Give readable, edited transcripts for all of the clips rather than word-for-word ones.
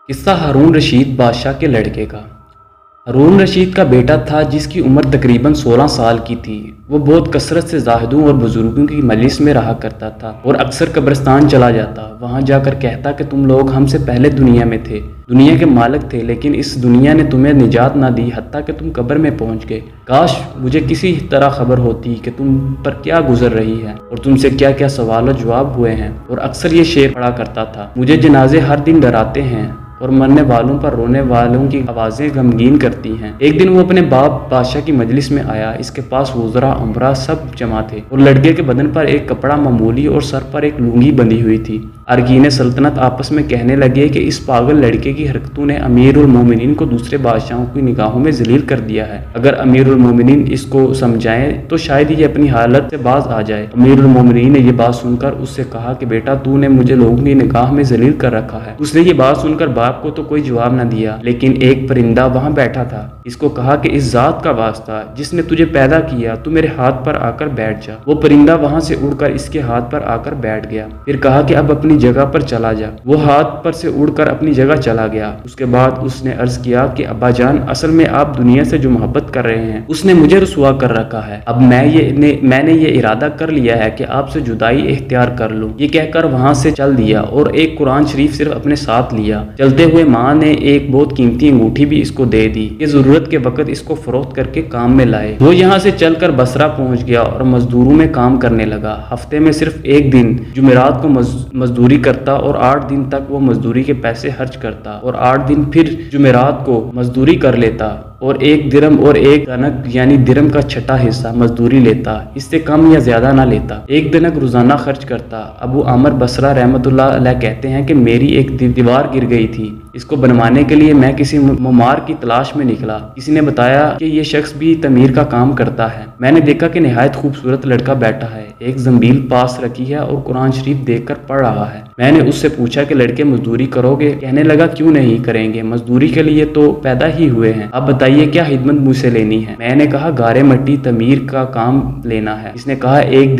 قصہ ہارون رشید بادشاہ کے لڑکے کا۔ ہارون رشید کا بیٹا تھا جس کی عمر تقریباً 16 سال کی تھی۔ وہ بہت کثرت سے زاہدوں اور بزرگوں کی مجلس میں رہا کرتا تھا اور اکثر قبرستان چلا جاتا، وہاں جا کر کہتا کہ تم لوگ ہم سے پہلے دنیا میں تھے، دنیا کے مالک تھے، لیکن اس دنیا نے تمہیں نجات نہ دی حتیٰ کہ تم قبر میں پہنچ گئے۔ کاش مجھے کسی طرح خبر ہوتی کہ تم پر کیا گزر رہی ہے اور تم سے کیا کیا سوال و جواب ہوئے ہیں۔ اور اکثر یہ شعر پڑھا کرتا تھا، مجھے جنازے ہر دن ڈراتے ہیں اور مرنے والوں پر رونے والوں کی آوازیں غمگین کرتی ہیں۔ ایک دن وہ اپنے باپ بادشاہ کی مجلس میں آیا، اس کے پاس وزراء امراء سب جمع تھے اور لڑکے کے بدن پر ایک کپڑا معمولی اور سر پر ایک لنگی بندھی ہوئی تھی۔ ارکین سلطنت آپس میں کہنے لگے کہ اس پاگل لڑکے کی حرکتوں نے امیر المومنین کو دوسرے بادشاہوں کی نگاہوں میں ذلیل کر دیا ہے، اگر امیر المومنین اس کو سمجھائیں تو شاید یہ اپنی حالت سے باز آ جائے۔ امیر المومنین نے یہ بات سن کر اس سے کہا کہ بیٹا تو نے مجھے لوگوں کی نگاہ میں ذلیل کر رکھا ہے۔ اس نے یہ بات سن کر باپ کو تو کوئی جواب نہ دیا، لیکن ایک پرندہ وہاں بیٹھا تھا، اس کو کہا کہ اس ذات کا واسطہ جس نے تجھے پیدا کیا تو میرے ہاتھ پر آ کر بیٹھ جا۔ وہ پرندہ وہاں سے اڑ کر اس کے ہاتھ پر آ کر بیٹھ گیا، پھر کہا کہ اب اپنی جگہ پر چلا جا۔ وہ ہاتھ پر سے اڑ کر اپنی جگہ چلا گیا۔ اس کے بعد اس نے عرض کیا کہ ابا جان، اصل میں آپ دنیا سے جو محبت کر رہے ہیں اس نے مجھے رسوا کر رکھا ہے، اب میں نے یہ ارادہ کر لیا ہے کہ آپ سے جدائی اختیار کر لوں۔ یہ کہہ کر وہاں سے چل دیا اور ایک قرآن شریف صرف اپنے ساتھ لیا۔ چلتے ہوئے ماں نے ایک بہت قیمتی انگوٹھی بھی اس کو دے دی کہ ضرورت کے وقت اس کو فروخت کر کے کام میں لائے۔ وہ یہاں سے چل کر بصرہ پہنچ گیا اور مزدوروں میں کام کرنے لگا۔ ہفتے میں صرف ایک دن جمعرات کو مزدوری کرتا اور 8 دن تک وہ مزدوری کے پیسے خرچ کرتا اور 8 دن پھر جمعرات کو مزدوری کر لیتا اور 1 درم اور 1 دنک یعنی درم کا چھٹا حصہ مزدوری لیتا، اس سے کم یا زیادہ نہ لیتا۔ 1 دنک روزانہ خرچ کرتا۔ ابو عامر بصرہ رحمۃ اللہ علیہ کہتے ہیں کہ میری ایک دیوار گر گئی تھی، اس کو بنوانے کے لیے میں کسی معمار کی تلاش میں نکلا۔ کسی نے بتایا کہ یہ شخص بھی تعمیر کا کام کرتا ہے۔ میں نے دیکھا کہ نہایت خوبصورت لڑکا بیٹھا ہے، ایک زنبیل پاس رکھی ہے اور قرآن شریف دیکھ کر پڑھ رہا ہے۔ میں نے اس سے پوچھا کہ لڑکے مزدوری کرو گے؟ کہنے لگا کیوں نہیں کریں گے، مزدوری کے لیے تو پیدا ہی ہوئے ہیں، اب بتائیے کیا خدمت مجھ سے لینی ہے؟ میں نے کہا گارے مٹی تعمیر کا کام لینا ہے۔ اس نے کہا 1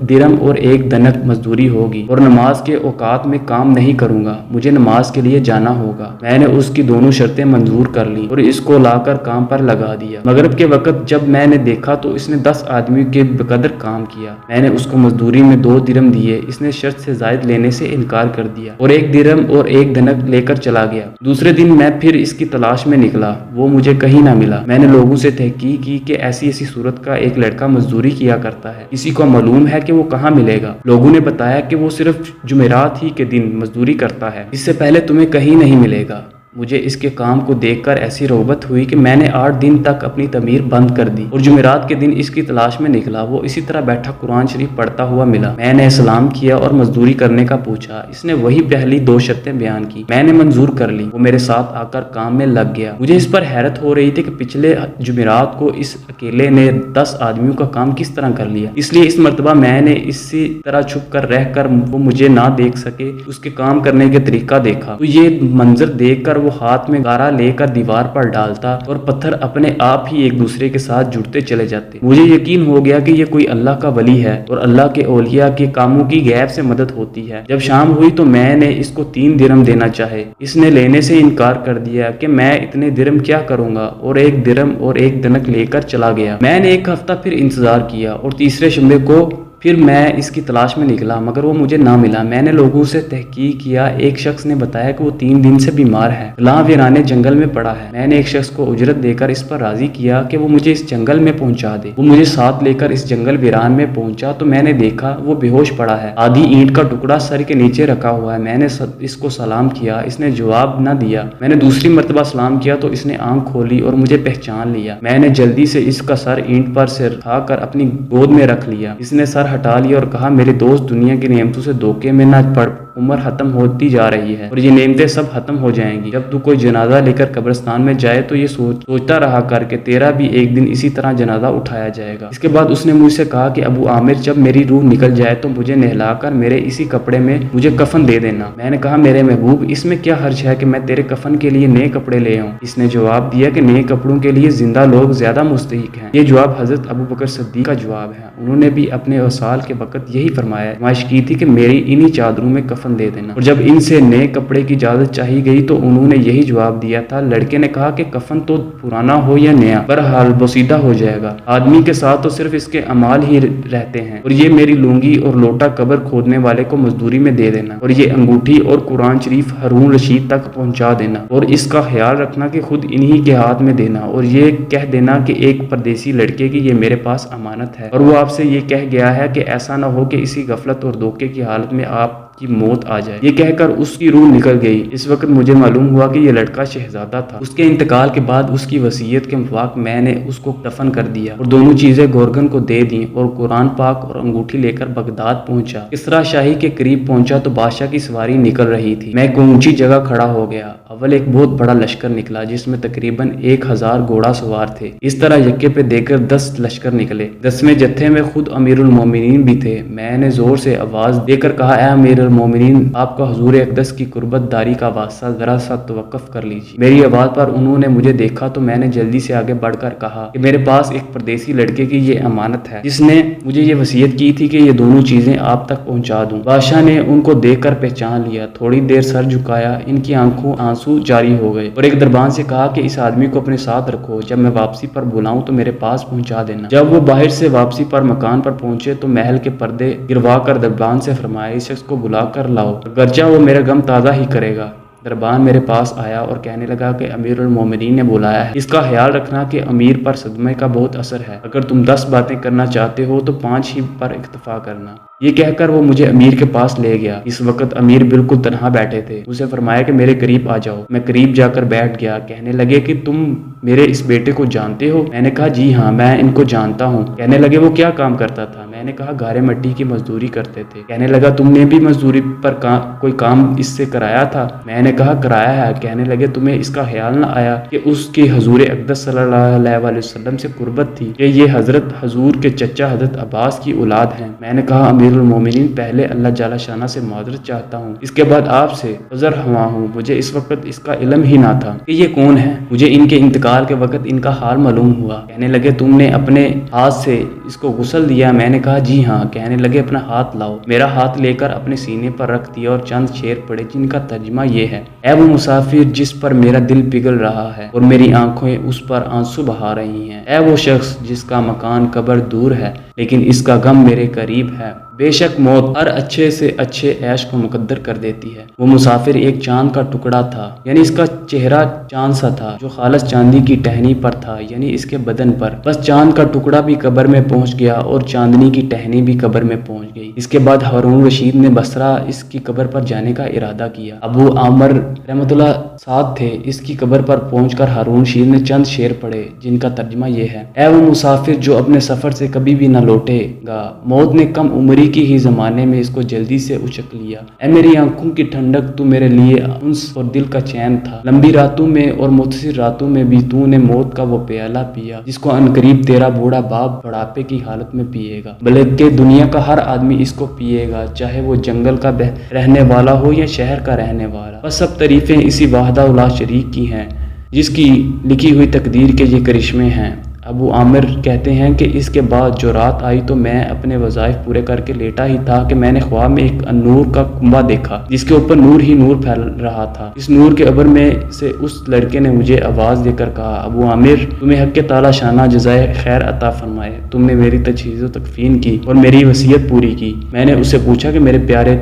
درم اور 1 دنک مزدوری ہوگی اور نماز کے اوقات میں کام نہیں کروں گا، مجھے نماز کے لیے جانا ہوگا۔ میں نے اس کی دونوں شرطیں منظور کر لی اور اس کو لا کر کام پر لگا دیا۔ مغرب کے وقت جب میں نے دیکھا تو اس نے 10 آدمیوں کے بقدر کام کیا۔ میں نے اس کو مزدوری میں 2 درم دیے، اس نے شرط سے زائد لینے سے انکار کر دیا اور 1 درم اور 1 دنک لے کر چلا گیا۔ دوسرے دن میں پھر اس کی تلاش میں نکلا، وہ مجھے کہیں نہ ملا۔ میں نے لوگوں سے تحقیق کی کہ ایسی صورت کا ایک لڑکا مزدوری کیا کرتا ہے، کسی کو معلوم ہے کہ وہ کہاں ملے گا؟ لوگوں نے بتایا کہ وہ صرف جمعرات ہی کے دن مزدوری کرتا ہے، اس سے پہلے تمہیں کہیں نہیں ملے گا۔ مجھے اس کے کام کو دیکھ کر ایسی رغبت ہوئی کہ میں نے 8 دن تک اپنی تعمیر بند کر دی اور جمعرات کے دن اس کی تلاش میں نکلا۔ وہ اسی طرح بیٹھا قرآن شریف پڑھتا ہوا ملا۔ میں نے سلام کیا اور مزدوری کرنے کا پوچھا۔ اس نے وہی پہلی 2 شرطیں بیان کی، میں نے منظور کر لی۔ وہ میرے ساتھ آ کر کام میں لگ گیا۔ مجھے اس پر حیرت ہو رہی تھی کہ پچھلے جمعرات کو اس اکیلے نے 10 آدمیوں کا کام کس طرح کر لیا، اس لیے اس مرتبہ میں نے اسی طرح چھپ کر رہ کر وہ مجھے نہ دیکھ سکے اس کے کام کرنے کے طریقہ دیکھا تو یہ منظر دیکھ کر وہ ہاتھ میں گارا لے کر دیوار پر ڈالتا اور پتھر اپنے آپ ہی ایک دوسرے کے ساتھ جڑتے چلے جاتے۔ مجھے یقین ہو گیا کہ یہ کوئی اللہ کا ولی ہے اور اللہ کے اولیاء کے کاموں کی غیب سے مدد ہوتی ہے۔ جب شام ہوئی تو میں نے اس کو 3 درم دینا چاہے، اس نے لینے سے انکار کر دیا کہ میں اتنے درم کیا کروں گا اور 1 درم اور 1 دنک لے کر چلا گیا۔ میں نے 1 ہفتہ پھر انتظار کیا اور تیسرے شنبے کو پھر میں اس کی تلاش میں نکلا، مگر وہ مجھے نہ ملا۔ میں نے لوگوں سے تحقیق کیا، ایک شخص نے بتایا کہ وہ 3 دن سے بیمار ہے، فلاں ویرانے جنگل میں پڑا ہے۔ میں نے ایک شخص کو اجرت دے کر اس پر راضی کیا کہ وہ مجھے اس جنگل میں پہنچا دے۔ وہ مجھے ساتھ لے کر اس جنگل ویران میں پہنچا تو میں نے دیکھا وہ بے ہوش پڑا ہے، آدھی اینٹ کا ٹکڑا سر کے نیچے رکھا ہوا ہے۔ میں نے اس کو سلام کیا، اس نے جواب نہ دیا۔ میں نے دوسری مرتبہ سلام کیا تو اس نے آنکھ کھولی اور مجھے پہچان لیا۔ میں نے جلدی سے اس کا سر اینٹ پر سے اٹھا کر اپنی گود میں رکھ لیا۔ اس نے سر ہٹا لیا اور کہا میرے دوست، دنیا کی نعمتوں سے دھوکے میں نہ پڑ، عمر ختم ہوتی جا رہی ہے اور یہ نعمتیں سب ختم ہو جائیں گی۔ جب تو کوئی جنازہ لے کر قبرستان میں جائے تو یہ سوچتا رہا کر کہ تیرا بھی ایک دن اسی طرح جنازہ اٹھایا جائے گا۔ اس کے بعد اس نے مجھ سے کہا کہ ابو عامر، جب میری روح نکل جائے تو مجھے نہلا کر میرے اسی کپڑے میں مجھے کفن دے دینا۔ میں نے کہا میرے محبوب، اس میں کیا حرج ہے کہ میں تیرے کفن کے لیے نئے کپڑے لے آؤں؟ اس نے جواب دیا کہ نئے کپڑوں کے لیے زندہ لوگ زیادہ مستحق ہیں۔ یہ جواب حضرت ابو بکر صدیق کا جواب ہے، انہوں نے بھی اپنے وصال کے وقت یہی فرمایا، فرمائش کی تھی کہ میری انہی چادروں میں کفن کفن دے دینا۔ اور جب ان سے نئے کپڑے کی اجازت چاہی گئی تو انہوں نے یہی جواب دیا تھا۔ لڑکے نے کہا کہ کفن تو پرانا ہو یا نیا، بہرحال بوسیدہ ہو جائے گا، آدمی کے ساتھ تو صرف اس کے اعمال ہی رہتے ہیں، اور یہ میری لونگی اور لوٹا قبر کھودنے والے کو مزدوری میں دے دینا، اور یہ انگوٹھی اور قرآن شریف ہارون رشید تک پہنچا دینا، اور اس کا خیال رکھنا کہ خود انہی کے ہاتھ میں دینا، اور یہ کہہ دینا کہ ایک پردیسی لڑکے کی یہ میرے پاس امانت ہے، اور وہ آپ سے یہ کہہ گیا ہے کہ ایسا نہ ہو کہ اسی غفلت اور دھوکے کی حالت میں آپ کی موت آ جائے۔ یہ کہہ کر اس کی روح نکل گئی۔ اس وقت مجھے معلوم ہوا کہ یہ لڑکا شہزادہ تھا۔ اس کے انتقال کے بعد اس کی وصیت کے موافق میں نے اس کو دفن کر دیا اور دونوں چیزیں گورگن کو دے دیں، اور قرآن پاک اور انگوٹھی لے کر بغداد پہنچا۔ کسریٰ شاہی کے قریب پہنچا تو بادشاہ کی سواری نکل رہی تھی۔ میں ایک اونچی جگہ کھڑا ہو گیا۔ اول ایک بہت بڑا لشکر نکلا جس میں تقریباً 1000 گھوڑا سوار تھے۔ اس طرح یکے پہ دے کر 10 لشکر نکلے۔ 10ویں جتھے میں خود امیر المومنین بھی تھے۔ میں نے زور سے آواز دے کر کہا، اے امیر المومنین، آپ کا حضور اقدس کی قربت داری کا واسطہ، ذرا سا توقف کر لیجیے۔ میری آواز پر انہوں نے مجھے دیکھا تو میں نے جلدی سے آگے بڑھ کر کہا کہ میرے پاس ایک پردیسی لڑکے کی یہ امانت ہے جس نے مجھے یہ وصیت کی تھی کہ یہ دونوں چیزیں آپ تک پہنچا دوں۔ بادشاہ نے ان کو دیکھ کر پہچان لیا، تھوڑی دیر سر جھکایا، ان کی آنکھوں آنسو جاری ہو گئے، اور ایک دربان سے کہا کہ اس آدمی کو اپنے ساتھ رکھو، جب میں واپسی پر بلاؤں تو میرے پاس پہنچا دینا۔ جب وہ باہر سے واپسی پر مکان پر پہنچے تو محل کے پردے گروا کر دربان سے فرمایا، اس شخص کو بلا کر لاؤ، اگرچہ وہ میرا غم تازہ ہی کرے گا۔ دربان میرے پاس آیا اور کہنے لگا کہ امیر المومنین نے بلایا ہے، اس کا خیال رکھنا کہ امیر پر صدمے کا بہت اثر ہے، اگر تم 10 باتیں کرنا چاہتے ہو تو 5 ہی پر اکتفا کرنا۔ یہ کہہ کر وہ مجھے امیر کے پاس لے گیا۔ اس وقت امیر بالکل تنہا بیٹھے تھے۔ اسے فرمایا کہ میرے قریب آ جاؤ۔ میں قریب جا کر بیٹھ گیا۔ کہنے لگے کہ تم میرے اس بیٹے کو جانتے ہو؟ میں نے کہا جی ہاں، میں ان کو جانتا ہوں۔ کہنے لگے وہ کیا کام کرتا تھا؟ میں نے کہا گارے مٹی کی مزدوری کرتے تھے۔ کہنے لگا تم نے بھی مزدوری پر کوئی کام اس سے کرایا تھا؟ میں نے کہا کرایا ہے۔ کہنے لگے تمہیں اس کا خیال نہ آیا کہ اس کی حضور اقدس صلی اللہ علیہ وسلم سے قربت تھی کہ یہ حضرت حضور کے چچا حضرت عباس کی اولاد ہیں؟ میں نے کہا امیر المومنین، پہلے اللہ جل شانہ سے معذرت چاہتا ہوں، اس کے بعد آپ سے عذر ہوا ہوں، مجھے اس وقت اس کا علم ہی نہ تھا کہ یہ کون ہے۔ مجھے ان کے انتقال کے وقت ان کا حال معلوم ہوا۔ کہنے لگے تم نے اپنے ہاتھ سے اس کو غسل دیا؟ میں نے کہا جی ہاں۔ کہنے لگے اپنا ہاتھ لاؤ۔ میرا ہاتھ لے کر اپنے سینے پر رکھ دیا اور چند شعر پڑھے جن کا ترجمہ یہ ہے، اے وہ مسافر جس پر میرا دل پگھل رہا ہے اور میری آنکھیں اس پر آنسو بہا رہی ہیں، اے وہ شخص جس کا مکان قبر دور ہے لیکن اس کا غم میرے قریب ہے، بے شک موت ہر اچھے سے اچھے عیش کو مقدر کر دیتی ہے۔ وہ مسافر ایک چاند کا ٹکڑا تھا، یعنی اس کا چہرہ چاند سا تھا جو خالص چاندی کی ٹہنی پر تھا، یعنی اس کے بدن پر۔ بس چاند کا ٹکڑا بھی قبر میں پہنچ گیا اور چاندنی کی ٹہنی بھی قبر میں پہنچ گئی۔ اس کے بعد ہارون رشید نے بصرہ اس کی قبر پر جانے کا ارادہ کیا۔ ابو عامر رحمۃ اللہ ساتھ تھے۔ اس کی قبر پر پہنچ کر ہارون رشید نے چند شعر پڑھے جن کا ترجمہ یہ ہے، اے وہ مسافر جو اپنے سفر سے کبھی بھی نہ لوٹے گا، موت نے کم عمری کی ہی زمانے میں اس کو جلدی سے اچک لیا۔ اے میری آنکھوں کی ٹھنڈک، تو میرے لیے انس اور دل کا چین تھا، لمبی راتوں میں اور مختصر راتوں میں بھی تو نے موت کا وہ پیالہ پیا جس کو عنقریب تیرا بوڑھا باپ بڑھاپے کی حالت میں پیے گا، بلکہ دنیا کا ہر آدمی اس کو پیے گا، چاہے وہ جنگل کا رہنے والا ہو یا شہر کا رہنے والا۔ بس سب تعریفیں اسی واحدہ لا شریک کی ہیں جس کی لکھی ہوئی تقدیر کے یہ کرشمے ہیں۔ ابو عامر کہتے ہیں کہ اس کے بعد جو رات آئی تو میں اپنے وظائف پورے کر کے لیٹا ہی تھا کہ میں نے خواب میں ایک نور کا کنبہ دیکھا جس کے اوپر نور ہی نور پھیل رہا تھا۔ اس نور کے ابر میں سے اس لڑکے نے مجھے آواز دے کر کہا، ابو عامر، تمہیں حق تعالی شانہ جزائے خیر عطا فرمائے، تم نے میری تجہیز و تکفین کی اور میری وصیت پوری کی۔ میں نے اس سے پوچھا کہ میرے پیارے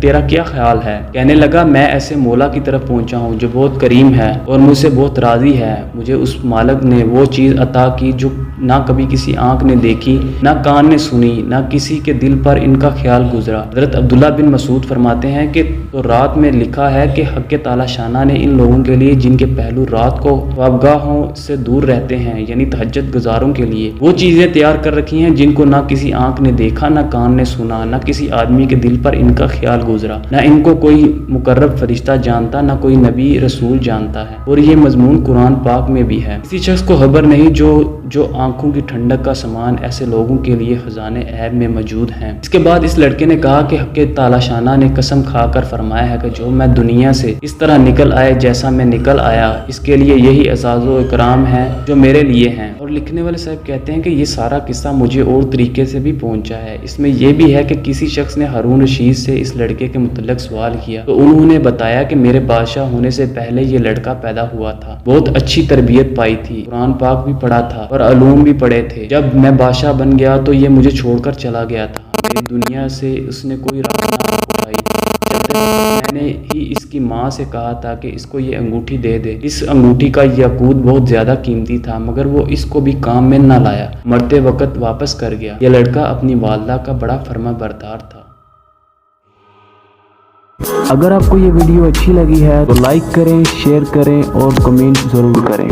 تیرا کیا خیال ہے؟ کہنے لگا میں ایسے مولا کی طرف پہنچا ہوں جو بہت کریم ہے اور مجھ سے بہت راضی ہے۔ مجھے اس مالک نے وہ چیز عطا کی جو نہ کبھی کسی آنکھ نے دیکھی، نہ کان نے سنی، نہ کسی کے دل پر ان کا خیال گزرا۔ حضرت عبداللہ بن مسعود فرماتے ہیں کہ تو رات میں لکھا ہے کہ حق تعالی شانہ نے ان لوگوں کے لیے جن کے پہلو رات کو خوابگاہوں سے دور رہتے ہیں، یعنی تہجد گزاروں کے لیے وہ چیزیں تیار کر رکھی ہیں جن کو نہ کسی آنکھ نے دیکھا، نہ کان نے سنا، نہ کسی آدمی کے دل پر ان کا خیال گزرا، نہ ان کو کوئی مقرب فرشتہ جانتا، نہ کوئی نبی رسول جانتا ہے۔ اور یہ مضمون قرآن پاک میں بھی ہے۔ کسی شخص کو خبر نہیں جو آنکھوں کی ٹھنڈک کا سامان ایسے لوگوں کے لیے خزانے عیب میں موجود ہیں۔ اس کے بعد اس لڑکے نے کہا کہ حق تعالی شانہ نے قسم کھا کر فرمایا ہے کہ جو میں دنیا سے اس طرح نکل آئے جیسا میں نکل آیا، اس کے لیے یہی اعزاز و اکرام ہے جو میرے لیے ہیں۔ اور لکھنے والے صاحب کہتے ہیں کہ یہ سارا قصہ مجھے اور طریقے سے بھی پہنچا ہے۔ اس میں یہ بھی ہے کہ کسی شخص نے ہارون رشید سے اس لڑکے کے متعلق سوال کیا تو انہوں نے بتایا کہ میرے بادشاہ ہونے سے پہلے یہ لڑکا پیدا ہوا تھا، بہت اچھی تربیت پائی تھی، قرآن پاک بھی پڑھا تھا اور علوم بھی پڑھے تھے۔ جب میں بادشاہ بن گیا تو یہ مجھے چھوڑ کر چلا گیا تھا، میری دنیا سے اس نے کوئی رابطہ نہ اٹھائی۔ چلتے وقت میں نے ہی اس کی ماں سے کہا تھا کہ اس کو یہ انگوٹھی دے دے۔ اس انگوٹھی کا یاقوت بہت زیادہ قیمتی تھا مگر وہ اس کو بھی کام میں نہ لایا، مرتے وقت واپس کر گیا۔ یہ لڑکا اپنی والدہ کا بڑا فرما بردار تھا۔ اگر آپ کو یہ ویڈیو اچھی لگی ہے تو لائک کریں، شیئر کریں اور کمنٹ ضرور کریں۔